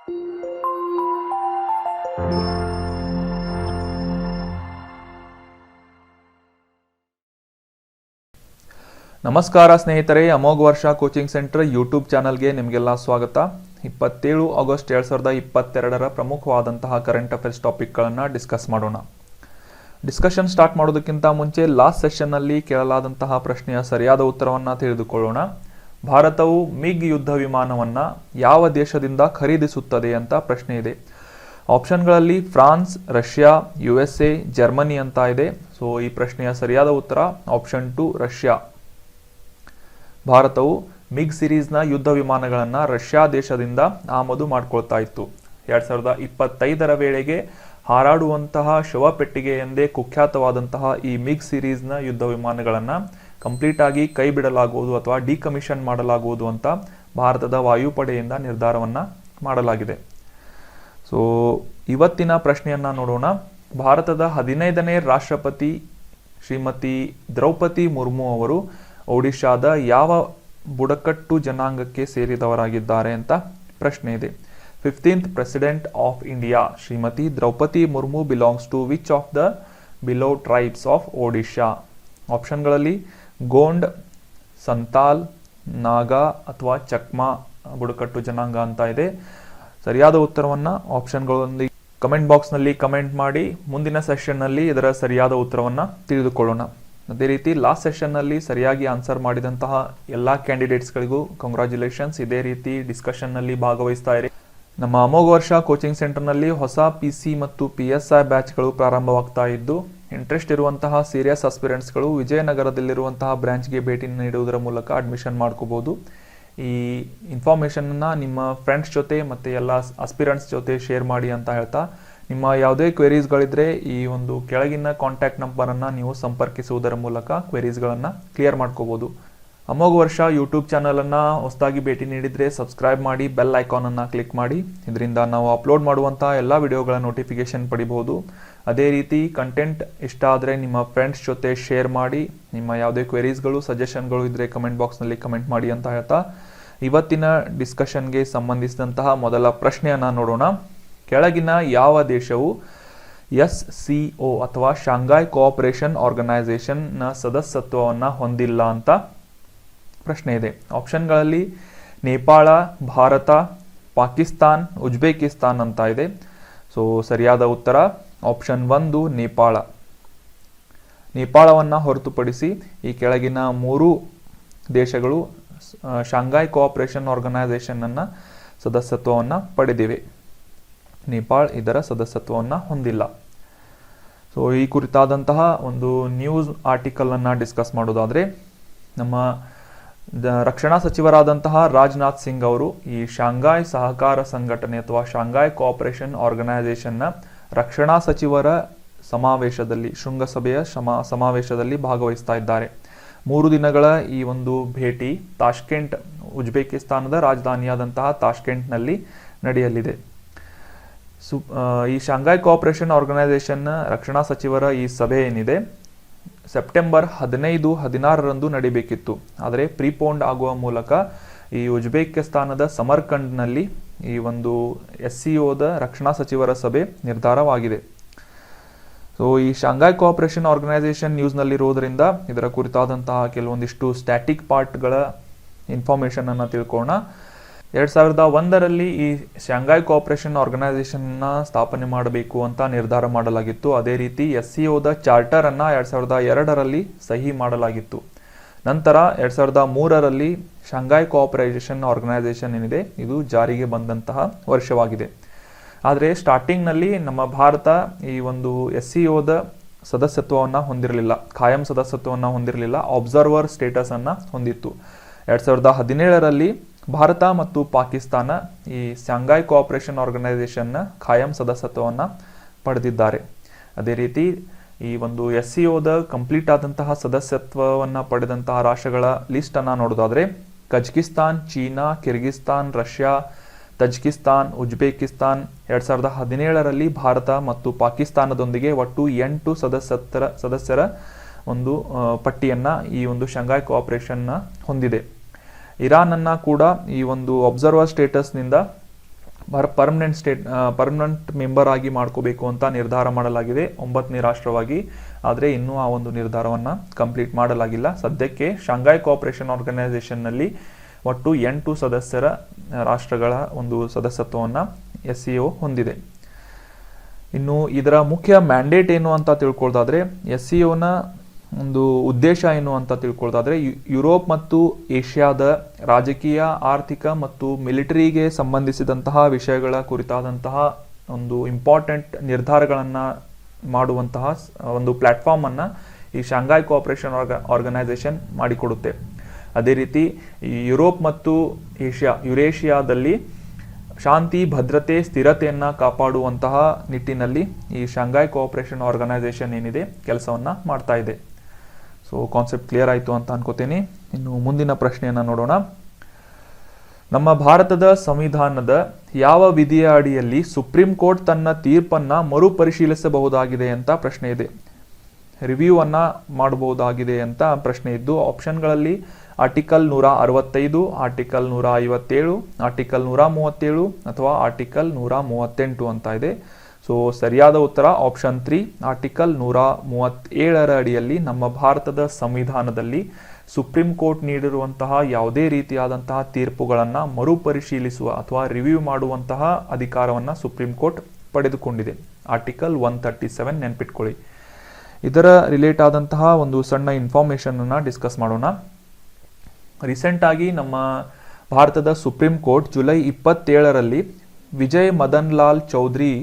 ನಮಸ್ಕಾರ ಸ್ನೇಹಿತರೆ, ಅಮೋಘ ವರ್ಷ ಕೋಚಿಂಗ್ ಸೆಂಟರ್ ಯೂಟ್ಯೂಬ್ ಚಾನಲ್ಗೆ ನಿಮಗೆಲ್ಲ ಸ್ವಾಗತ. 27 ಆಗಸ್ಟ್ 2022 ಪ್ರಮುಖವಾದಂತಹ ಕರೆಂಟ್ ಅಫೇರ್ಸ್ ಟಾಪಿಕ್ಗಳನ್ನು ಡಿಸ್ಕಸ್ ಮಾಡೋಣ. ಡಿಸ್ಕಷನ್ ಸ್ಟಾರ್ಟ್ ಮಾಡೋದಕ್ಕಿಂತ ಮುಂಚೆ ಲಾಸ್ಟ್ ಸೆಷನ್ನಲ್ಲಿ ಕೇಳಲಾದಂತಹ ಪ್ರಶ್ನೆಯ ಸರಿಯಾದ ಉತ್ತರವನ್ನು ತಿಳಿದುಕೊಳ್ಳೋಣ. ಭಾರತವು ಮಿಗ್ ಯುದ್ಧ ವಿಮಾನವನ್ನು ಯಾವ ದೇಶದಿಂದ ಖರೀದಿಸುತ್ತದೆ ಅಂತ ಪ್ರಶ್ನೆ ಇದೆ. ಆಪ್ಷನ್ಗಳಲ್ಲಿ ಫ್ರಾನ್ಸ್, ರಷ್ಯಾ, USA, ಜರ್ಮನಿ ಅಂತ ಇದೆ. ಸೊ ಈ ಪ್ರಶ್ನೆಯ ಸರಿಯಾದ ಉತ್ತರ ಆಪ್ಷನ್ 2 ರಷ್ಯಾ. ಭಾರತವು ಮಿಗ್ ಸಿರೀಸ್ನ ಯುದ್ಧ ವಿಮಾನಗಳನ್ನು ರಷ್ಯಾ ದೇಶದಿಂದ ಆಮದು ಮಾಡಿಕೊಳ್ತಾ ಇತ್ತು. 2025 ವೇಳೆಗೆ ಹಾರಾಡುವಂತಹ ಶವಪೆಟ್ಟಿಗೆ ಎಂದೇ ಕುಖ್ಯಾತವಾದಂತಹ ಈ ಮಿಗ್ ಸಿರೀಸ್ನ ಯುದ್ಧ ವಿಮಾನಗಳನ್ನು ಕಂಪ್ಲೀಟ್ ಆಗಿ ಕೈ ಬಿಡಲಾಗುವುದು ಅಥವಾ ಡಿಕಮಿಷನ್ ಮಾಡಲಾಗುವುದು ಅಂತ ಭಾರತದ ವಾಯುಪಡೆಯಿಂದ ನಿರ್ಧಾರವನ್ನು ಮಾಡಲಾಗಿದೆ. ಸೊ ಇವತ್ತಿನ ಪ್ರಶ್ನೆಯನ್ನು ನೋಡೋಣ. ಭಾರತದ 15ನೇ ರಾಷ್ಟ್ರಪತಿ ಶ್ರೀಮತಿ ದ್ರೌಪದಿ ಮುರ್ಮು ಅವರು ಒಡಿಶಾದ ಯಾವ ಬುಡಕಟ್ಟು ಜನಾಂಗಕ್ಕೆ ಸೇರಿದವರಾಗಿದ್ದಾರೆ ಅಂತ ಪ್ರಶ್ನೆ ಇದೆ. 15th president of India Shrimati Draupadi Murmu belongs to which of the below tribes of Odisha? ಆಪ್ಷನ್ಗಳಲ್ಲಿ ಗೋಂಡ್, ಸಂತಾಲ್, ನಾಗಾ ಅಥವಾ ಚಕ್ಮಾ ಬುಡಕಟ್ಟು ಜನಾಂಗ ಅಂತ ಇದೆ. ಸರಿಯಾದ ಉತ್ತರವನ್ನು ಆಪ್ಷನ್ಗಳೊಂದಿಗೆ ಕಮೆಂಟ್ ಬಾಕ್ಸ್ನಲ್ಲಿ ಕಮೆಂಟ್ ಮಾಡಿ. ಮುಂದಿನ ಸೆಷನ್ನಲ್ಲಿ ಇದರ ಸರಿಯಾದ ಉತ್ತರವನ್ನು ತಿಳಿದುಕೊಳ್ಳೋಣ. ಅದೇ ರೀತಿ ಲಾಸ್ಟ್ ಸೆಷನ್ನಲ್ಲಿ ಸರಿಯಾಗಿ ಆನ್ಸರ್ ಮಾಡಿದಂತಹ ಎಲ್ಲ ಕ್ಯಾಂಡಿಡೇಟ್ಸ್ಗಳಿಗೂ ಕಂಗ್ರ್ಯಾಚುಲೇಷನ್ಸ್. ಇದೇ ರೀತಿ ಡಿಸ್ಕಷನ್ನಲ್ಲಿ ಭಾಗವಹಿಸ್ತಾ ಇರಿ. ನಮ್ಮ ಅಮೋಘ ವರ್ಷ ಕೋಚಿಂಗ್ ಸೆಂಟರ್ನಲ್ಲಿ ಹೊಸ PC ಮತ್ತು PSI ಬ್ಯಾಚ್ಗಳು ಪ್ರಾರಂಭವಾಗ್ತಾ ಇದ್ದು, ಇಂಟ್ರೆಸ್ಟ್ ಇರುವಂತಹ ಸೀರಿಯಸ್ ಆಸ್ಪಿರೆಂಟ್ಸ್ಗಳು ವಿಜಯನಗರದಲ್ಲಿರುವಂತಹ ಬ್ರಾಂಚ್ಗೆ ಭೇಟಿ ನೀಡುವುದರ ಮೂಲಕ ಅಡ್ಮಿಷನ್ ಮಾಡ್ಕೋಬೋದು. ಈ ಇನ್ಫಾರ್ಮೇಷನ್ನ ನಿಮ್ಮ ಫ್ರೆಂಡ್ಸ್ ಜೊತೆ ಮತ್ತು ಎಲ್ಲ ಆಸ್ಪಿರೆಂಟ್ಸ್ ಜೊತೆ ಶೇರ್ ಮಾಡಿ ಅಂತ ಹೇಳ್ತಾ, ನಿಮ್ಮ ಯಾವುದೇ ಕ್ವೆರೀಸ್ಗಳಿದ್ರೆ ಈ ಒಂದು ಕೆಳಗಿನ ಕಾಂಟ್ಯಾಕ್ಟ್ ನಂಬರನ್ನು ನೀವು ಸಂಪರ್ಕಿಸುವುದರ ಮೂಲಕ ಕ್ವೆರೀಸ್ಗಳನ್ನು ಕ್ಲಿಯರ್ ಮಾಡ್ಕೋಬೋದು. ಅಮೋಘ ವರ್ಷ ಯೂಟ್ಯೂಬ್ ಚಾನಲನ್ನು ಹೊಸದಾಗಿ ಭೇಟಿ ನೀಡಿದರೆ ಸಬ್ಸ್ಕ್ರೈಬ್ ಮಾಡಿ, ಬೆಲ್ ಐಕಾನನ್ನು ಕ್ಲಿಕ್ ಮಾಡಿ. ಇದರಿಂದ ನಾವು ಅಪ್ಲೋಡ್ ಮಾಡುವಂಥ ಎಲ್ಲ ವಿಡಿಯೋಗಳ ನೋಟಿಫಿಕೇಷನ್ ಪಡಿಬಹುದು. ಅದೇ ರೀತಿ ಕಂಟೆಂಟ್ ಇಷ್ಟ ಆದರೆ ನಿಮ್ಮ ಫ್ರೆಂಡ್ಸ್ ಜೊತೆ ಶೇರ್ ಮಾಡಿ. ನಿಮ್ಮ ಯಾವುದೇ ಕ್ವೆರೀಸ್ಗಳು, ಸಜೆಷನ್ಗಳು ಇದ್ದರೆ ಕಮೆಂಟ್ ಬಾಕ್ಸ್ನಲ್ಲಿ ಕಮೆಂಟ್ ಮಾಡಿ ಅಂತ ಹೇಳ್ತಾ, ಇವತ್ತಿನ ಡಿಸ್ಕಷನ್ಗೆ ಸಂಬಂಧಿಸಿದಂತಹ ಮೊದಲ ಪ್ರಶ್ನೆಯನ್ನು ನೋಡೋಣ. ಕೆಳಗಿನ ಯಾವ ದೇಶವು SCO ಅಥವಾ ಶಾಂಘೈ ಕೋಆಪರೇಷನ್ ಆರ್ಗನೈಸೇಷನ್ನ ಸದಸ್ಯತ್ವವನ್ನು ಹೊಂದಿಲ್ಲ ಅಂತ ಪ್ರಶ್ನೆ ಇದೆ. ಆಪ್ಷನ್ಗಳಲ್ಲಿ ನೇಪಾಳ, ಭಾರತ, ಪಾಕಿಸ್ತಾನ್, ಉಜ್ಬೇಕಿಸ್ತಾನ್ ಅಂತ ಇದೆ. ಸೊ ಸರಿಯಾದ ಉತ್ತರ ಆಪ್ಷನ್ 1 ನೇಪಾಳ. ನೇಪಾಳವನ್ನು ಹೊರತುಪಡಿಸಿ ಈ ಕೆಳಗಿನ 3 ದೇಶಗಳು ಶಾಂಘೈ ಕೋಆಪರೇಷನ್ ಆರ್ಗನೈಸೇಷನ್ನ ಸದಸ್ಯತ್ವವನ್ನು ಪಡೆದಿವೆ. ನೇಪಾಳ ಇದರ ಸದಸ್ಯತ್ವವನ್ನು ಹೊಂದಿಲ್ಲ. ಸೊ ಈ ಕುರಿತಾದಂತಹ ಒಂದು ನ್ಯೂಸ್ ಆರ್ಟಿಕಲನ್ನು ಡಿಸ್ಕಸ್ ಮಾಡೋದಾದರೆ, ನಮ್ಮ ರಕ್ಷಣಾ ಸಚಿವರಾದಂತಹ ರಾಜನಾಥ್ ಸಿಂಗ್ ಅವರು ಈ ಶಾಂಘೈ ಸಹಕಾರ ಸಂಘಟನೆ ಅಥವಾ ಶಾಂಘೈ ಕೋಆಪರೇಷನ್ ಆರ್ಗನೈಸೇಷನ್ನ ರಕ್ಷಣಾ ಸಚಿವರ ಸಮಾವೇಶದಲ್ಲಿ, ಶೃಂಗಸಭೆಯ ಸಮಾವೇಶದಲ್ಲಿ ಭಾಗವಹಿಸ್ತಾ ಇದ್ದಾರೆ. 3 ದಿನಗಳ ಈ ಒಂದು ಭೇಟಿ ತಾಷ್ಕೆಂಟ್, ಉಜ್ಬೇಕಿಸ್ತಾನದ ರಾಜಧಾನಿಯಾದಂತಹ ತಾಷ್ಕೆಂಟ್ನಲ್ಲಿ ನಡೆಯಲಿದೆ. ಈ ಶಾಂಘೈ ಕೋಆಪರೇಷನ್ ಆರ್ಗನೈಸೇಷನ್ನ ರಕ್ಷಣಾ ಸಚಿವರ ಈ ಸಭೆ ಏನಿದೆ ಸೆಪ್ಟೆಂಬರ್ 15-16 ನಡೀಬೇಕಿತ್ತು. ಆದರೆ ಪ್ರೀಪೋಂಡ್ ಆಗುವ ಮೂಲಕ ಈ ಉಜ್ಬೇಕಿಸ್ತಾನದ ಸಮರ್ಕಂಡ್ನಲ್ಲಿ ಈ ಒಂದು SCOದ ರಕ್ಷಣಾ ಸಚಿವರ ಸಭೆ ನಿರ್ಧಾರವಾಗಿದೆ. ಸೊ ಈ ಶಾಂಘೈ ಕೋಆಪರೇಷನ್ ಆರ್ಗನೈಸೇಷನ್ ನ್ಯೂಸ್ನಲ್ಲಿರೋದ್ರಿಂದ ಇದರ ಕುರಿತಾದಂತಹ ಕೆಲವೊಂದಿಷ್ಟು ಸ್ಟ್ಯಾಟಿಕ್ ಪಾರ್ಟ್ಗಳ ಇನ್ಫಾರ್ಮೇಷನ್ ಅನ್ನು ತಿಳ್ಕೊಳ್ಳೋಣ. 2001ರಲ್ಲಿ ಈ ಶಾಂಘೈ ಕೋಆಪರೇಷನ್ ಆರ್ಗನೈಸೇಷನ್ನ ಸ್ಥಾಪನೆ ಮಾಡಬೇಕು ಅಂತ ನಿರ್ಧಾರ ಮಾಡಲಾಗಿತ್ತು. ಅದೇ ರೀತಿ SCOದ ಚಾರ್ಟರ್ ಅನ್ನು 2002ರಲ್ಲಿ ಸಹಿ ಮಾಡಲಾಗಿತ್ತು. ನಂತರ 2003ರಲ್ಲಿ ಶಾಂಘೈ ಕೋಆಪರೇಷನ್ ಆರ್ಗನೈಸೇಷನ್ ಏನಿದೆ ಇದು ಜಾರಿಗೆ ಬಂದಂತಹ ವರ್ಷವಾಗಿದೆ. ಆದರೆ ಸ್ಟಾರ್ಟಿಂಗ್ನಲ್ಲಿ ನಮ್ಮ ಭಾರತ ಈ ಒಂದು SCOದ ಸದಸ್ಯತ್ವವನ್ನು ಹೊಂದಿರಲಿಲ್ಲ, ಖಾಯಂ ಸದಸ್ಯತ್ವವನ್ನು ಹೊಂದಿರಲಿಲ್ಲ, ಅಬ್ಸರ್ವರ್ ಸ್ಟೇಟಸನ್ನು ಹೊಂದಿತ್ತು. 2017ರಲ್ಲಿ ಭಾರತ ಮತ್ತು ಪಾಕಿಸ್ತಾನ ಈ ಶಾಂಘೈ ಕೋಆಪರೇಷನ್ ಆರ್ಗನೈಸೇಷನ್ನ ಖಾಯಂ ಸದಸ್ಯತ್ವವನ್ನು ಪಡೆದಿದ್ದಾರೆ. ಅದೇ ರೀತಿ ಈ ಒಂದು SCOದ ಕಂಪ್ಲೀಟ್ ಆದಂತಹ ಸದಸ್ಯತ್ವವನ್ನು ಪಡೆದಂತಹ ರಾಷ್ಟ್ರಗಳ ಲಿಸ್ಟನ್ನು ನೋಡೋದಾದರೆ, Kazakhstan, China, Kyrgyzstan, Russia, Tajikistan, Uzbekistan 2017ರಲ್ಲಿ ಭಾರತ ಮತ್ತು ಪಾಕಿಸ್ತಾನದೊಂದಿಗೆ ಒಟ್ಟು 8 ಸದಸ್ಯರ ಒಂದು ಪಟ್ಟಿಯನ್ನು ಈ ಒಂದು ಶಾಂಘೈ ಕೋಆಪರೇಷನ್ನ ಹೊಂದಿದೆ. ಇರಾನನ್ನು ಕೂಡ ಈ ಒಂದು ಅಬ್ಸರ್ವರ್ ಸ್ಟೇಟಸ್ನಿಂದ ಪರ್ಮನೆಂಟ್ ಮೆಂಬರ್ ಆಗಿ ಮಾಡ್ಕೋಬೇಕು ಅಂತ ನಿರ್ಧಾರ ಮಾಡಲಾಗಿದೆ 9ನೇ ರಾಷ್ಟ್ರವಾಗಿ. ಆದರೆ ಇನ್ನೂ ಆ ಒಂದು ನಿರ್ಧಾರವನ್ನು ಕಂಪ್ಲೀಟ್ ಮಾಡಲಾಗಿಲ್ಲ. ಸದ್ಯಕ್ಕೆ ಶಾಂಘೈ ಕೋಆಪರೇಷನ್ ಆರ್ಗನೈಸೇಷನ್ನಲ್ಲಿ ಒಟ್ಟು 8 ಸದಸ್ಯರ ರಾಷ್ಟ್ರಗಳ ಒಂದು ಸದಸ್ಯತ್ವವನ್ನು SCO ಹೊಂದಿದೆ. ಇನ್ನು ಇದರ ಮುಖ್ಯ ಮ್ಯಾಂಡೇಟ್ ಏನು ಅಂತ ತಿಳ್ಕೊಳ್ಳೋದಾದ್ರೆ, SCOನ ಒಂದು ಉದ್ದೇಶ ಏನು ಅಂತ ತಿಳ್ಕೊಳ್ಳೋದಾದ್ರೆ, ಯುರೋಪ್ ಮತ್ತು ಏಷ್ಯಾದ ರಾಜಕೀಯ, ಆರ್ಥಿಕ ಮತ್ತು ಮಿಲಿಟರಿಗೆ ಸಂಬಂಧಿಸಿದಂತಹ ವಿಷಯಗಳ ಕುರಿತಾದಂತಹ ಒಂದು ಇಂಪಾರ್ಟೆಂಟ್ ನಿರ್ಧಾರಗಳನ್ನು ಮಾಡುವಂತಹ ಒಂದು ಪ್ಲಾಟ್ಫಾರ್ಮ್ ಅನ್ನು ಈ ಶಾಂಘೈ ಕೋಆಪರೇಷನ್ ಆರ್ಗನೈಸೇಷನ್ ಮಾಡಿಕೊಡುತ್ತೆ. ಅದೇ ರೀತಿ ಯುರೋಪ್ ಮತ್ತು ಯುರೇಷಿಯಾದಲ್ಲಿ ಶಾಂತಿ, ಭದ್ರತೆ, ಸ್ಥಿರತೆಯನ್ನು ಕಾಪಾಡುವಂತಹ ನಿಟ್ಟಿನಲ್ಲಿ ಈ ಶಾಂಘೈ ಕೋಆಪರೇಷನ್ ಆರ್ಗನೈಸೇಷನ್ ಏನಿದೆ ಕೆಲಸವನ್ನು ಮಾಡ್ತಾ ಇದೆ. ಸೊ ಕಾನ್ಸೆಪ್ಟ್ ಕ್ಲಿಯರ್ ಆಯಿತು ಅಂತ ಅನ್ಕೋತೀನಿ. ಇನ್ನು ಮುಂದಿನ ಪ್ರಶ್ನೆಯನ್ನು ನೋಡೋಣ. ನಮ್ಮ ಭಾರತದ ಸಂವಿಧಾನದ ಯಾವ ವಿಧಿಯ ಅಡಿಯಲ್ಲಿ ಸುಪ್ರೀಂ ಕೋರ್ಟ್ ತನ್ನ ತೀರ್ಪನ್ನು ಮರುಪರಿಶೀಲಿಸಬಹುದಾಗಿದೆ ಅಂತ ಪ್ರಶ್ನೆ ಇದೆ. ರಿವ್ಯೂ ಅನ್ನ ಮಾಡಬಹುದಾಗಿದೆ ಅಂತ ಪ್ರಶ್ನೆ ಇದ್ದು, ಆಪ್ಷನ್ಗಳಲ್ಲಿ ಆರ್ಟಿಕಲ್ 165, ಆರ್ಟಿಕಲ್ 157, ಆರ್ಟಿಕಲ್ 137 ಅಥವಾ ಆರ್ಟಿಕಲ್ 138 ಅಂತ ಇದೆ. ಸೊ ಸರಿಯಾದ ಉತ್ತರ ಆಪ್ಷನ್ 3, ಆರ್ಟಿಕಲ್ 137ರ ಅಡಿಯಲ್ಲಿ ನಮ್ಮ ಭಾರತದ ಸಂವಿಧಾನದಲ್ಲಿ ಸುಪ್ರೀಂ ಕೋರ್ಟ್ ನೀಡಿರುವಂತಹ ಯಾವುದೇ ರೀತಿಯಾದಂತಹ ತೀರ್ಪುಗಳನ್ನು ಮರುಪರಿಶೀಲಿಸುವ ಅಥವಾ ರಿವ್ಯೂ ಮಾಡುವಂತಹ ಅಧಿಕಾರವನ್ನು ಸುಪ್ರೀಂ ಕೋರ್ಟ್ ಪಡೆದುಕೊಂಡಿದೆ. ಆರ್ಟಿಕಲ್ 137 ನೆನ್ಪಿಟ್ಕೊಳ್ಳಿ. ಇದರ ರಿಲೇಟ್ ಆದಂತಹ ಒಂದು ಸಣ್ಣ ಇನ್ಫಾರ್ಮೇಷನ್ ಅನ್ನು ಡಿಸ್ಕಸ್ ಮಾಡೋಣ. ರೀಸೆಂಟ್ ಆಗಿ ನಮ್ಮ ಭಾರತದ ಸುಪ್ರೀಂ ಕೋರ್ಟ್ ಜುಲೈ 27ರಲ್ಲಿ ವಿಜಯ್ ಮದನ್ ಲಾಲ್ ಚೌಧರಿ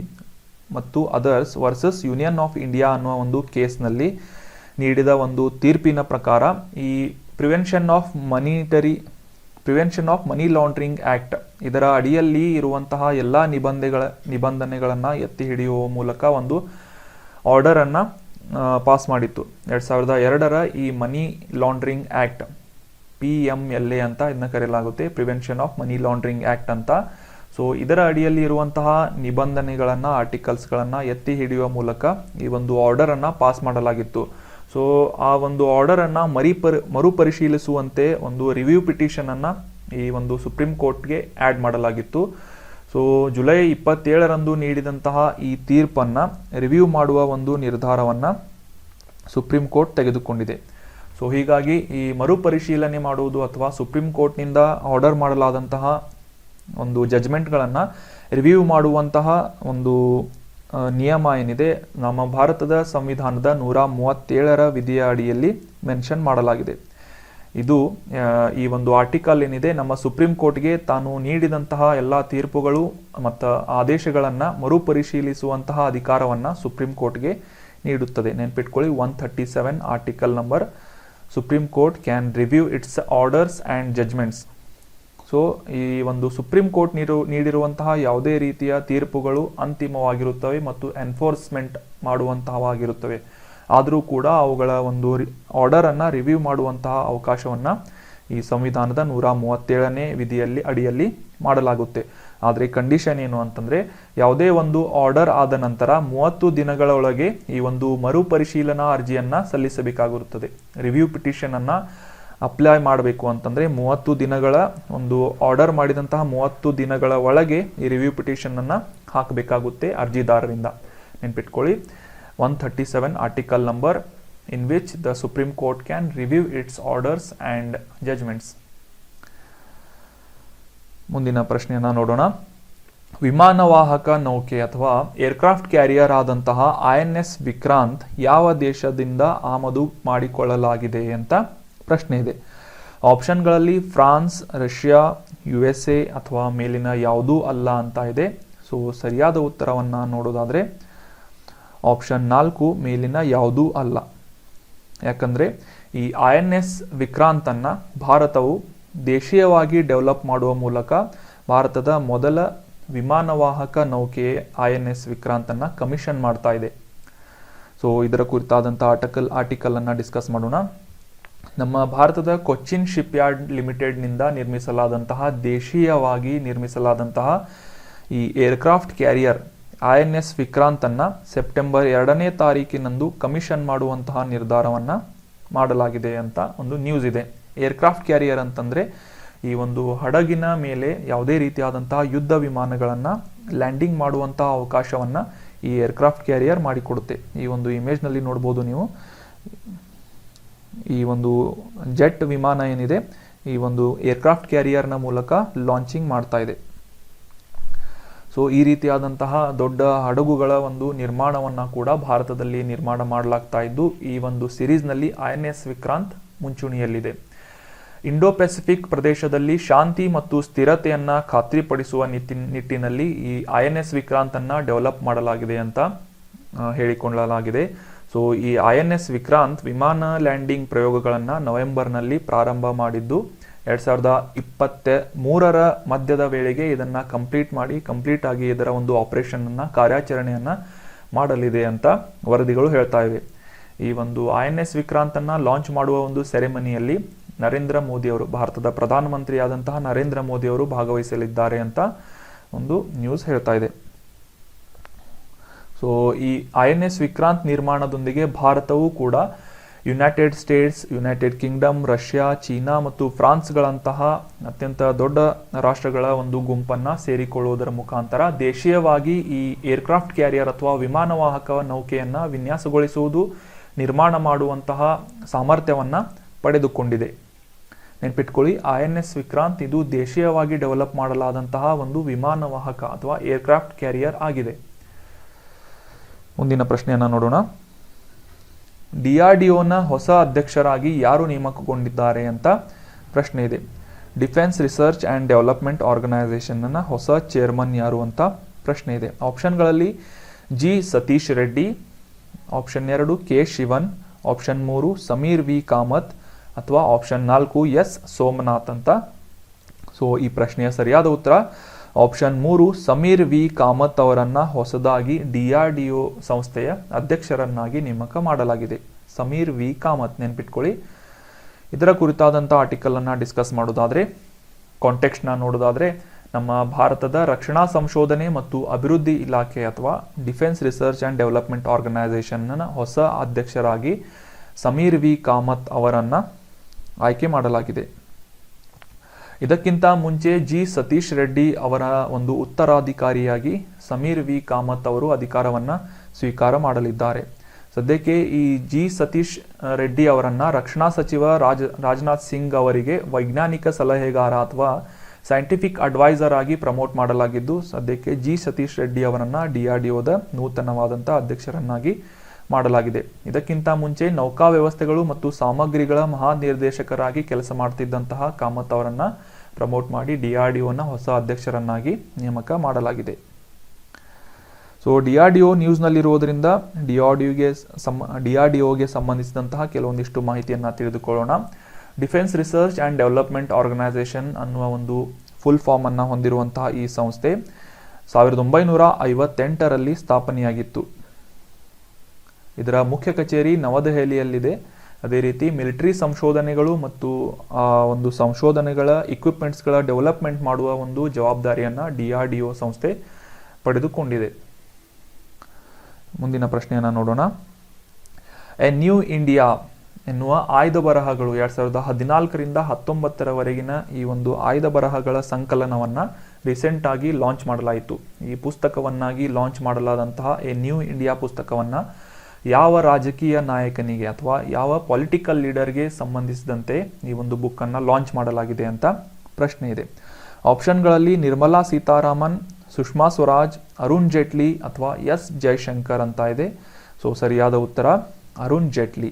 ಮತ್ತು others versus union of India ಅನ್ನುವ ಒಂದು ಕೇಸ್ನಲ್ಲಿ ನೀಡಿದ ಒಂದು ತೀರ್ಪಿನ ಪ್ರಕಾರ ಈ prevention of money laundering act ಇದರ ಅಡಿಯಲ್ಲಿ ಇರುವಂತಹ ಎಲ್ಲ ನಿಬಂಧನೆಗಳನ್ನು ಎತ್ತಿ ಹಿಡಿಯುವ ಮೂಲಕ ಒಂದು ಆರ್ಡರ್ ಅನ್ನ ಪಾಸ್ ಮಾಡಿತ್ತು. 2002ರ ಈ ಮನಿ ಲಾಂಡ್ರಿಂಗ್ ಆಕ್ಟ್ PMLA ಅಂತ ಇದನ್ನ ಕರೆಯಲಾಗುತ್ತೆ, prevention of money laundering act ಅಂತ. ಸೊ ಇದರ ಅಡಿಯಲ್ಲಿ ಇರುವಂತಹ ನಿಬಂಧನೆಗಳನ್ನು, ಆರ್ಟಿಕಲ್ಸ್ಗಳನ್ನು ಎತ್ತಿ ಹಿಡಿಯುವ ಮೂಲಕ ಈ ಒಂದು ಆರ್ಡರ್ ಅನ್ನ ಪಾಸ್ ಮಾಡಲಾಗಿತ್ತು. ಸೊ ಆ ಒಂದು ಆರ್ಡರ್ ಅನ್ನ ಮರುಪರಿಶೀಲಿಸುವಂತೆ ಒಂದು ರಿವ್ಯೂ ಪಿಟಿಷನ್ ಅನ್ನ ಈ ಒಂದು ಸುಪ್ರೀಂ ಕೋರ್ಟ್ಗೆ ಆ್ಯಡ್ ಮಾಡಲಾಗಿತ್ತು. ಸೊ ಜುಲೈ 27ರಂದು ನೀಡಿದಂತಹ ಈ ತೀರ್ಪನ್ನ ರಿವ್ಯೂ ಮಾಡುವ ಒಂದು ನಿರ್ಧಾರವನ್ನ ಸುಪ್ರೀಂ ಕೋರ್ಟ್ ತೆಗೆದುಕೊಂಡಿದೆ. ಸೊ ಹೀಗಾಗಿ ಈ ಮರುಪರಿಶೀಲನೆ ಮಾಡುವುದು ಅಥವಾ ಸುಪ್ರೀಂ ಕೋರ್ಟ್ನಿಂದ ಆರ್ಡರ್ ಮಾಡಲಾದಂತಹ ಒಂದು ಜಜ್ಮೆಂಟ್ಗಳನ್ನು ರಿವ್ಯೂ ಮಾಡುವಂತಹ ಒಂದು ನಿಯಮ ಏನಿದೆ ನಮ್ಮ ಭಾರತದ ಸಂವಿಧಾನದ 137ರ ವಿಧಿಯ ಅಡಿಯಲ್ಲಿ ಮೆನ್ಷನ್ ಮಾಡಲಾಗಿದೆ. ಇದು ಈ ಒಂದು ಆರ್ಟಿಕಲ್ ಏನಿದೆ ನಮ್ಮ ಸುಪ್ರೀಂ ಕೋರ್ಟ್ಗೆ ತಾನು ನೀಡಿದಂತಹ ಎಲ್ಲ ತೀರ್ಪುಗಳು ಮತ್ತು ಆದೇಶಗಳನ್ನು ಮರುಪರಿಶೀಲಿಸುವಂತಹ ಅಧಿಕಾರವನ್ನು ಸುಪ್ರೀಂ ಕೋರ್ಟ್ಗೆ ನೀಡುತ್ತದೆ. ನೆನ್ಪಿಟ್ಕೊಳ್ಳಿ, 137 article number. Supreme court can review it's orders and judgements. So ಈ ಒಂದು ಸುಪ್ರೀಂ ಕೋರ್ಟ್ ನೀಡಿರುವಂತಹ ಯಾವುದೇ ರೀತಿಯ ತೀರ್ಪುಗಳು ಅಂತಿಮವಾಗಿರುತ್ತವೆ ಮತ್ತು ಎನ್ಫೋರ್ಸ್ಮೆಂಟ್ ಮಾಡುವಂತಹವಾಗಿರುತ್ತವೆ. ಆದರೂ ಕೂಡ ಅವುಗಳ ಒಂದು ಆರ್ಡರನ್ನು ರಿವ್ಯೂ ಮಾಡುವಂತಹ ಅವಕಾಶವನ್ನು ಈ ಸಂವಿಧಾನದ 137ನೇ ವಿಧಿಯಲ್ಲಿ ಅಡಿಯಲ್ಲಿ ಮಾಡಲಾಗುತ್ತೆ. ಆದರೆ ಕಂಡೀಷನ್ ಏನು ಅಂತಂದರೆ, ಯಾವುದೇ ಒಂದು ಆರ್ಡರ್ ಆದ ನಂತರ 30 ದಿನಗಳ ಒಳಗೆ ಈ ಒಂದು ಮರುಪರಿಶೀಲನಾ ಅರ್ಜಿಯನ್ನು ಸಲ್ಲಿಸಬೇಕಾಗಿರುತ್ತದೆ. ರಿವ್ಯೂ ಪಿಟಿಷನನ್ನು ಅಪ್ಲೈ ಮಾಡಬೇಕು ಅಂತಂದರೆ 30 ದಿನಗಳ ಒಂದು ಆರ್ಡರ್ ಮಾಡಿದಂತಹ 30 ದಿನಗಳ ಒಳಗೆ ಈ ರಿವ್ಯೂ ಪಿಟಿಷನನ್ನು ಹಾಕಬೇಕಾಗುತ್ತೆ ಅರ್ಜಿದಾರರಿಂದ. ನೆನ್ಪಿಟ್ಕೊಳ್ಳಿ, 137 article number in which the Supreme Court can review its orders and judgments. ಮುಂದಿನ ಪ್ರಶ್ನೆಯನ್ನು ನೋಡೋಣ. ವಿಮಾನವಾಹಕ ನೌಕೆ ಅಥವಾ ಏರ್ಕ್ರಾಫ್ಟ್ ಕ್ಯಾರಿಯರ್ ಆದಂತಹ INS ವಿಕ್ರಾಂತ್ ಯಾವ ದೇಶದಿಂದ ಆಮದು ಮಾಡಿಕೊಳ್ಳಲಾಗಿದೆ ಅಂತ ಪ್ರಶ್ನೆ ಇದೆ. ಆಪ್ಷನ್ಗಳಲ್ಲಿ ಫ್ರಾನ್ಸ್, ರಷ್ಯಾ, USA ಅಥವಾ ಮೇಲಿನ ಯಾವುದೂ ಅಲ್ಲ ಅಂತ ಇದೆ. ಸೊ ಸರಿಯಾದ ಉತ್ತರವನ್ನು ನೋಡೋದಾದರೆ ಆಪ್ಷನ್ 4 ಮೇಲಿನ ಯಾವುದೂ ಅಲ್ಲ. ಯಾಕಂದರೆ ಈ INS ವಿಕ್ರಾಂತನ್ನು ಭಾರತವು ದೇಶೀಯವಾಗಿ ಡೆವಲಪ್ ಮಾಡುವ ಮೂಲಕ ಭಾರತದ ಮೊದಲ ವಿಮಾನವಾಹಕ ನೌಕೆ INS ವಿಕ್ರಾಂತನ್ನು ಕಮಿಷನ್ ಮಾಡ್ತಾ ಇದೆ. ಸೊ ಇದರ ಕುರಿತಾದಂಥ ಆರ್ಟಿಕಲ್ ಅನ್ನು ಡಿಸ್ಕಸ್ ಮಾಡೋಣ. ನಮ್ಮ ಭಾರತದ ಕೊಚ್ಚಿನ್ ಶಿಪ್ ಯಾರ್ಡ್ ಲಿಮಿಟೆಡ್ನಿಂದ ನಿರ್ಮಿಸಲಾದಂತಹ ದೇಶೀಯವಾಗಿ ನಿರ್ಮಿಸಲಾದಂತಹ ಈ ಏರ್ಕ್ರಾಫ್ಟ್ ಕ್ಯಾರಿಯರ್ INS ವಿಕ್ರಾಂತನ್ನು ಸೆಪ್ಟೆಂಬರ್ 2ನೇ ತಾರೀಕಿನಂದು ಕಮಿಷನ್ ಮಾಡುವಂತಹ ನಿರ್ಧಾರವನ್ನು ಮಾಡಲಾಗಿದೆ ಅಂತ ಒಂದು ನ್ಯೂಸ್ ಇದೆ. ಏರ್ಕ್ರಾಫ್ಟ್ ಕ್ಯಾರಿಯರ್ ಅಂತಂದರೆ ಈ ಒಂದು ಹಡಗಿನ ಮೇಲೆ ಯಾವುದೇ ರೀತಿಯಾದಂತಹ ಯುದ್ಧ ವಿಮಾನಗಳನ್ನು ಲ್ಯಾಂಡಿಂಗ್ ಮಾಡುವಂತಹ ಅವಕಾಶವನ್ನು ಈ ಏರ್ಕ್ರಾಫ್ಟ್ ಕ್ಯಾರಿಯರ್ ಮಾಡಿಕೊಡುತ್ತೆ. ಈ ಒಂದು ಇಮೇಜ್ನಲ್ಲಿ ನೋಡ್ಬೋದು ನೀವು, ಈ ಒಂದು ಜೆಟ್ ವಿಮಾನ ಏನಿದೆ ಈ ಒಂದು ಏರ್ಕ್ರಾಫ್ಟ್ ಕ್ಯಾರಿಯರ್ನ ಮೂಲಕ ಲಾಂಚಿಂಗ್ ಮಾಡ್ತಾ ಇದೆ. ಸೊ ಈ ರೀತಿಯಾದಂತಹ ದೊಡ್ಡ ಹಡಗುಗಳ ಒಂದು ನಿರ್ಮಾಣವನ್ನು ಕೂಡ ಭಾರತದಲ್ಲಿ ನಿರ್ಮಾಣ ಮಾಡಲಾಗ್ತಾ ಇದ್ದು, ಈ ಒಂದು ಸಿರೀಸ್ನಲ್ಲಿ INS ವಿಕ್ರಾಂತ್ ಮುಂಚೂಣಿಯಲ್ಲಿದೆ. ಇಂಡೋ ಪೆಸಿಫಿಕ್ ಪ್ರದೇಶದಲ್ಲಿ ಶಾಂತಿ ಮತ್ತು ಸ್ಥಿರತೆಯನ್ನು ಖಾತ್ರಿಪಡಿಸುವ ನಿಟ್ಟಿನಲ್ಲಿ ಈ INS ವಿಕ್ರಾಂತನ್ನು ಡೆವಲಪ್ ಮಾಡಲಾಗಿದೆ ಅಂತ ಹೇಳಿಕೊಳ್ಳಲಾಗಿದೆ. ಸೊ ಈ INS ವಿಕ್ರಾಂತ್ ವಿಮಾನ ಲ್ಯಾಂಡಿಂಗ್ ಪ್ರಯೋಗಗಳನ್ನು ನವೆಂಬರ್ನಲ್ಲಿ ಪ್ರಾರಂಭ ಮಾಡಿದ್ದು 2023ರ ಮಧ್ಯದ ವೇಳೆಗೆ ಇದನ್ನು ಕಂಪ್ಲೀಟ್ ಆಗಿ ಇದರ ಒಂದು ಆಪರೇಷನ್ ಕಾರ್ಯಾಚರಣೆಯನ್ನು ಮಾಡಲಿದೆ ಅಂತ ವರದಿಗಳು ಹೇಳ್ತಾ ಇವೆ. ಈ ಒಂದು INS ವಿಕ್ರಾಂತನ್ನು ಲಾಂಚ್ ಮಾಡುವ ಒಂದು ಸೆರೆಮನಿಯಲ್ಲಿ ನರೇಂದ್ರ ಮೋದಿ ಅವರು, ಭಾರತದ ಪ್ರಧಾನಮಂತ್ರಿಯಾದಂತಹ ನರೇಂದ್ರ ಮೋದಿ ಅವರು ಭಾಗವಹಿಸಲಿದ್ದಾರೆ ಅಂತ ಒಂದು ನ್ಯೂಸ್ ಹೇಳ್ತಾ ಇದೆ. ಸೊ ಈ INS ವಿಕ್ರಾಂತ್ ನಿರ್ಮಾಣದೊಂದಿಗೆ ಭಾರತವು ಕೂಡ United States, United Kingdom, Russia, China ಮತ್ತು ಫ್ರಾನ್ಸ್ಗಳಂತಹ ಅತ್ಯಂತ ದೊಡ್ಡ ರಾಷ್ಟ್ರಗಳ ಒಂದು ಗುಂಪನ್ನು ಸೇರಿಕೊಳ್ಳುವುದರ ಮುಖಾಂತರ ದೇಶೀಯವಾಗಿ ಈ ಏರ್ಕ್ರಾಫ್ಟ್ ಕ್ಯಾರಿಯರ್ ಅಥವಾ ವಿಮಾನವಾಹಕ ನೌಕೆಯನ್ನು ವಿನ್ಯಾಸಗೊಳಿಸುವುದು, ನಿರ್ಮಾಣ ಮಾಡುವಂತಹ ಸಾಮರ್ಥ್ಯವನ್ನು ಪಡೆದುಕೊಂಡಿದೆ. ನೆನ್ಪಿಟ್ಕೊಳ್ಳಿ, INS ವಿಕ್ರಾಂತ್ ಇದು ದೇಶೀಯವಾಗಿ ಡೆವಲಪ್ ಮಾಡಲಾದಂತಹ ಒಂದು ವಿಮಾನವಾಹಕ ಅಥವಾ ಏರ್ಕ್ರಾಫ್ಟ್ ಕ್ಯಾರಿಯರ್ ಆಗಿದೆ. ಮುಂದಿನ ಪ್ರಶ್ನೆಯನ್ನು ನೋಡೋಣ. DRDOನ ಹೊಸ ಅಧ್ಯಕ್ಷರಾಗಿ ಯಾರು ನೇಮಕಗೊಂಡಿದ್ದಾರೆ ಅಂತ ಪ್ರಶ್ನೆ ಇದೆ. ಡಿಫೆನ್ಸ್ ರಿಸರ್ಚ್ ಆ್ಯಂಡ್ ಡೆವಲಪ್ಮೆಂಟ್ ಆರ್ಗನೈಸೇಷನ್ನ ಹೊಸ ಚೇರ್ಮನ್ ಯಾರು ಅಂತ ಪ್ರಶ್ನೆ ಇದೆ. ಆಪ್ಷನ್ಗಳಲ್ಲಿ G. Satish Reddy, option 2 K. ಶಿವನ್, ಆಪ್ಷನ್ 3 ಸಮೀರ್ V. ಕಾಮತ್ ಅಥವಾ ಆಪ್ಷನ್ 4 S. ಸೋಮನಾಥ್ ಅಂತ. ಸೊ ಈ ಪ್ರಶ್ನೆಯ ಸರಿಯಾದ ಉತ್ತರ ಆಪ್ಷನ್ 3 ಸಮೀರ್ V. ಕಾಮತ್ ಅವರನ್ನ ಹೊಸದಾಗಿ DRDO ಸಂಸ್ಥೆಯ ಅಧ್ಯಕ್ಷರನ್ನಾಗಿ ನೇಮಕ ಮಾಡಲಾಗಿದೆ. ಸಮೀರ್ V. ಕಾಮತ್, ನೆನ್ಪಿಟ್ಕೊಳ್ಳಿ. ಇದರ ಕುರಿತಾದಂಥ ಆರ್ಟಿಕಲ್ ಅನ್ನ ಡಿಸ್ಕಸ್ ಮಾಡೋದಾದ್ರೆ, ಕಾಂಟೆಕ್ಸ್ಟ್ನ ನೋಡೋದಾದ್ರೆ, ನಮ್ಮ ಭಾರತದ ರಕ್ಷಣಾ ಸಂಶೋಧನೆ ಮತ್ತು ಅಭಿವೃದ್ಧಿ ಇಲಾಖೆ ಅಥವಾ ಡಿಫೆನ್ಸ್ ರಿಸರ್ಚ್ ಆ್ಯಂಡ್ ಡೆವಲಪ್ಮೆಂಟ್ ಆರ್ಗನೈಸೇಷನ್ನ ಹೊಸ ಅಧ್ಯಕ್ಷರಾಗಿ ಸಮೀರ್ V. ಕಾಮತ್ ಅವರನ್ನ ಆಯ್ಕೆ ಮಾಡಲಾಗಿದೆ. ಇದಕ್ಕಿಂತ ಮುಂಚೆ G. ಸತೀಶ್ ರೆಡ್ಡಿ ಅವರ ಒಂದು ಉತ್ತರಾಧಿಕಾರಿಯಾಗಿ ಸಮೀರ್ V. ಕಾಮತ್ ಅವರು ಅಧಿಕಾರವನ್ನು ಸ್ವೀಕಾರ ಮಾಡಲಿದ್ದಾರೆ. ಸದ್ಯಕ್ಕೆ ಈ G. ಸತೀಶ್ ರೆಡ್ಡಿ ಅವರನ್ನ ರಕ್ಷಣಾ ಸಚಿವ ರಾಜನಾಥ್ ಸಿಂಗ್ ಅವರಿಗೆ ವೈಜ್ಞಾನಿಕ ಸಲಹೆಗಾರ ಅಥವಾ ಸೈಂಟಿಫಿಕ್ ಅಡ್ವೈಸರ್ ಆಗಿ ಪ್ರಮೋಟ್ ಮಾಡಲಾಗಿದ್ದು, ಸದ್ಯಕ್ಕೆ G. ಸತೀಶ್ ರೆಡ್ಡಿ ಅವರನ್ನ DRDOದ ನೂತನವಾದಂಥ ಅಧ್ಯಕ್ಷರನ್ನಾಗಿ ಮಾಡಲಾಗಿದೆ. ಇದಕ್ಕಿಂತ ಮುಂಚೆ ನೌಕಾ ವ್ಯವಸ್ಥೆಗಳು ಮತ್ತು ಸಾಮಗ್ರಿಗಳ ಮಹಾನಿರ್ದೇಶಕರಾಗಿ ಕೆಲಸ ಮಾಡ್ತಿದ್ದಂತಹ ಕಾಮತ್ ಅವರನ್ನ ಪ್ರಮೋಟ್ ಮಾಡಿ DRDOನ ಹೊಸ ಅಧ್ಯಕ್ಷರನ್ನಾಗಿ ನೇಮಕ ಮಾಡಲಾಗಿದೆ. ಸೊ DRDO ನ್ಯೂಸ್ನಲ್ಲಿರುವುದರಿಂದ DRDOಗೆ ಸಂಬಂಧಿಸಿದಂತಹ ಕೆಲವೊಂದಿಷ್ಟು ಮಾಹಿತಿಯನ್ನು ತಿಳಿದುಕೊಳ್ಳೋಣ. Defence research and development organisation ಅನ್ನುವ ಒಂದು ಫುಲ್ ಫಾರ್ಮ್ ಅನ್ನು ಹೊಂದಿರುವಂತಹ ಈ ಸಂಸ್ಥೆ 1958ರಲ್ಲಿ ಸ್ಥಾಪನೆಯಾಗಿತ್ತು. ಇದರ ಮುಖ್ಯ ಕಚೇರಿ ನವದೆಹಲಿಯಲ್ಲಿದೆ. ಅದೇ ರೀತಿ ಮಿಲಿಟರಿ ಸಂಶೋಧನೆಗಳು ಮತ್ತು ಒಂದು ಸಂಶೋಧನೆಗಳ ಇಕ್ವಿಪ್ಮೆಂಟ್ಸ್ಗಳ ಡೆವಲಪ್ಮೆಂಟ್ ಮಾಡುವ ಒಂದು ಜವಾಬ್ದಾರಿಯನ್ನು DRDO ಸಂಸ್ಥೆ ಪಡೆದುಕೊಂಡಿದೆ. ಮುಂದಿನ ಪ್ರಶ್ನೆಯನ್ನು ನೋಡೋಣ. ಎ ನ್ಯೂ ಇಂಡಿಯಾ ಎನ್ನುವ ಆಯ್ದ ಬರಹಗಳು 2014ರಿಂದ 19ರವರೆಗಿನ ಈ ಒಂದು ಆಯ್ದ ಬರಹಗಳ ಸಂಕಲನವನ್ನು ರೀಸೆಂಟ್ ಆಗಿ ಲಾಂಚ್ ಮಾಡಲಾಯಿತು. ಈ ಪುಸ್ತಕವನ್ನಾಗಿ ಲಾಂಚ್ ಮಾಡಲಾದಂತಹ ಎ ನ್ಯೂ ಇಂಡಿಯಾ ಪುಸ್ತಕವನ್ನು ಯಾವ ರಾಜಕೀಯ ನಾಯಕನಿಗೆ ಅಥವಾ ಯಾವ ಪೊಲಿಟಿಕಲ್ ಲೀಡರ್ಗೆ ಸಂಬಂಧಿಸಿದಂತೆ ಈ ಒಂದು ಬುಕ್ಕನ್ನು ಲಾಂಚ್ ಮಾಡಲಾಗಿದೆ ಅಂತ ಪ್ರಶ್ನೆ ಇದೆ. ಆಪ್ಷನ್ಗಳಲ್ಲಿ ನಿರ್ಮಲಾ ಸೀತಾರಾಮನ್, ಸುಷ್ಮಾ ಸ್ವರಾಜ್, ಅರುಣ್ ಜೇಟ್ಲಿ ಅಥವಾ S. ಜೈಶಂಕರ್ ಅಂತ ಇದೆ. ಸೊ ಸರಿಯಾದ ಉತ್ತರ ಅರುಣ್ ಜೇಟ್ಲಿ.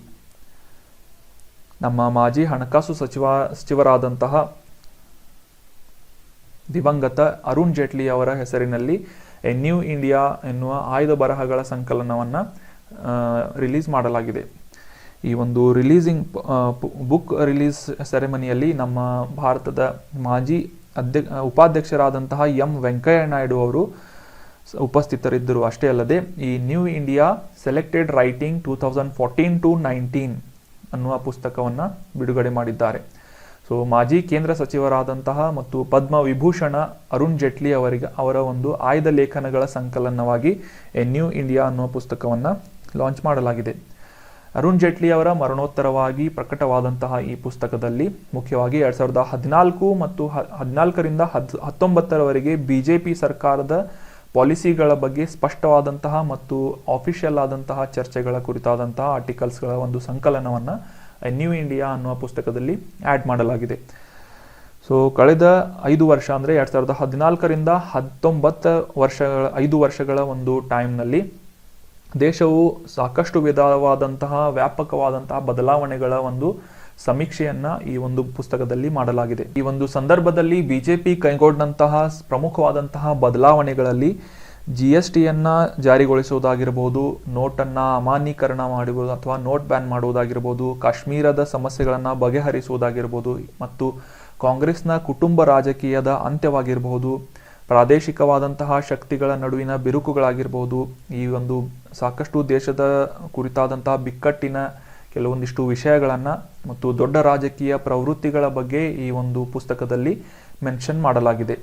ನಮ್ಮ ಮಾಜಿ ಹಣಕಾಸು ಸಚಿವರಾದಂತಹ ದಿವಂಗತ ಅರುಣ್ ಜೇಟ್ಲಿ ಅವರ ಹೆಸರಿನಲ್ಲಿ ಎ ನ್ಯೂ ಇಂಡಿಯಾ ಎನ್ನುವ ಆಯ್ದ ಬರಹಗಳ ಸಂಕಲನವನ್ನು ರಿಲೀಸ್ ಮಾಡಲಾಗಿದೆ. ಈ ಒಂದು ಬುಕ್ ರಿಲೀಸ್ ಸೆರೆಮನಿಯಲ್ಲಿ ನಮ್ಮ ಭಾರತದ ಮಾಜಿ ಉಪಾಧ್ಯಕ್ಷರಾದಂತಹ M. ವೆಂಕಯ್ಯ ನಾಯ್ಡು ಅವರು ಉಪಸ್ಥಿತರಿದ್ದರು. ಅಷ್ಟೇ ಅಲ್ಲದೆ ಈ ನ್ಯೂ ಇಂಡಿಯಾ ಸೆಲೆಕ್ಟೆಡ್ ರೈಟಿಂಗ್ 2014-19 ಅನ್ನುವ ಪುಸ್ತಕವನ್ನು ಬಿಡುಗಡೆ ಮಾಡಿದ್ದಾರೆ. ಸೊ ಮಾಜಿ ಕೇಂದ್ರ ಸಚಿವರಾದಂತಹ ಮತ್ತು ಪದ್ಮ ವಿಭೂಷಣ ಅರುಣ್ ಜೇಟ್ಲಿ ಅವರ ಒಂದು ಆಯ್ದ ಲೇಖನಗಳ ಸಂಕಲನವಾಗಿ ಎ ನ್ಯೂ ಇಂಡಿಯಾ ಅನ್ನುವ ಪುಸ್ತಕವನ್ನು ಲಾಂಚ್ ಮಾಡಲಾಗಿದೆ. ಅರುಣ್ ಜೇಟ್ಲಿ ಅವರ ಮರಣೋತ್ತರವಾಗಿ ಪ್ರಕಟವಾದಂತಹ ಈ ಪುಸ್ತಕದಲ್ಲಿ ಮುಖ್ಯವಾಗಿ 2014 ಮತ್ತು 14ರಿಂದ 19ರವರೆಗೆ ಬಿಜೆಪಿ ಸರ್ಕಾರದ ಪಾಲಿಸಿಗಳ ಬಗ್ಗೆ ಸ್ಪಷ್ಟವಾದಂತಹ ಮತ್ತು ಆಫಿಷಿಯಲ್ ಆದಂತಹ ಚರ್ಚೆಗಳ ಕುರಿತಾದಂತಹ ಆರ್ಟಿಕಲ್ಸ್ಗಳ ಒಂದು ಸಂಕಲನವನ್ನು ನ್ಯೂ ಇಂಡಿಯಾ ಅನ್ನುವ ಪುಸ್ತಕದಲ್ಲಿ ಆ್ಯಡ್ ಮಾಡಲಾಗಿದೆ. ಸೊ ಕಳೆದ 5 ವರ್ಷ ಅಂದರೆ 2014ರಿಂದ 19 ವರ್ಷಗಳ 5 ವರ್ಷಗಳ ಒಂದು ಟೈಮ್ನಲ್ಲಿ ದೇಶವು ಸಾಕಷ್ಟು ವಿಧವಾದಂತಹ ವ್ಯಾಪಕವಾದಂತಹ ಬದಲಾವಣೆಗಳ ಒಂದು ಸಮೀಕ್ಷೆಯನ್ನ ಈ ಒಂದು ಪುಸ್ತಕದಲ್ಲಿ ಮಾಡಲಾಗಿದೆ. ಈ ಒಂದು ಸಂದರ್ಭದಲ್ಲಿ ಬಿಜೆಪಿ ಕೈಗೊಂಡಂತಹ ಪ್ರಮುಖವಾದಂತಹ ಬದಲಾವಣೆಗಳಲ್ಲಿ GSTಯನ್ನ ಜಾರಿಗೊಳಿಸುವುದಾಗಿರಬಹುದು, ನೋಟನ್ನು ಅಮಾನ್ಯೀಕರಣ ಮಾಡುವುದು ಅಥವಾ ನೋಟ್ ಬ್ಯಾನ್ ಮಾಡುವುದಾಗಿರ್ಬೋದು, ಕಾಶ್ಮೀರದ ಸಮಸ್ಯೆಗಳನ್ನು ಬಗೆಹರಿಸುವುದಾಗಿರ್ಬೋದು ಮತ್ತು ಕಾಂಗ್ರೆಸ್ನ ಕುಟುಂಬ ರಾಜಕೀಯದ ಅಂತ್ಯವಾಗಿರಬಹುದು, ಪ್ರಾದೇಶಿಕವಾದಂತಹ ಶಕ್ತಿಗಳ ನಡುವಿನ ಬಿರುಕುಗಳಾಗಿರ್ಬೋದು, ಈ ಒಂದು ಸಾಕಷ್ಟು ದೇಶದ ಕುರಿತಾದಂತಹ ಬಿಕ್ಕಟ್ಟಿನ ಕೆಲವೊಂದಿಷ್ಟು ವಿಷಯಗಳನ್ನು ಮತ್ತು ದೊಡ್ಡ ರಾಜಕೀಯ ಪ್ರವೃತ್ತಿಗಳ ಬಗ್ಗೆ ಈ ಒಂದು ಪುಸ್ತಕದಲ್ಲಿ ಮೆನ್ಷನ್ ಮಾಡಲಾಗಿದೆ.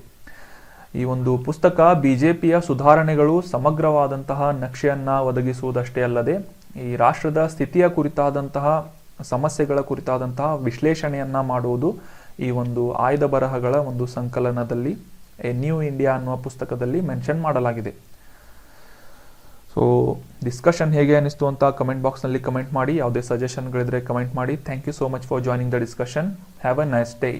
ಈ ಒಂದು ಪುಸ್ತಕ ಬಿಜೆಪಿಯ ಸುಧಾರಣೆಗಳು ಸಮಗ್ರವಾದಂತಹ ನಕ್ಷೆಯನ್ನು ಒದಗಿಸುವುದಷ್ಟೇ ಅಲ್ಲದೆ ಈ ರಾಷ್ಟ್ರದ ಸ್ಥಿತಿಯ ಕುರಿತಾದಂತಹ ಸಮಸ್ಯೆಗಳ ಕುರಿತಾದಂತಹ ವಿಶ್ಲೇಷಣೆಯನ್ನು ಮಾಡುವುದು ಈ ಒಂದು ಆಯ್ದ ಬರಹಗಳ ಒಂದು ಸಂಕಲನದಲ್ಲಿ ನ್ಯೂ ಇಂಡಿಯಾ ಅನ್ನುವ ಪುಸ್ತಕದಲ್ಲಿ ಮೆನ್ಷನ್ ಮಾಡಲಾಗಿದೆ. ಸೊ ಡಿಸ್ಕಷನ್ ಹೇಗೆ ಅನಿಸ್ತು ಅಂತ ಕಮೆಂಟ್ ಬಾಕ್ಸ್ನಲ್ಲಿ ಕಮೆಂಟ್ ಮಾಡಿ. ಯಾವುದೇ ಸಜೆಷನ್ಗಳಿದ್ರೆ ಕಮೆಂಟ್ ಮಾಡಿ. Thank you so much for joining the discussion. Have a nice day.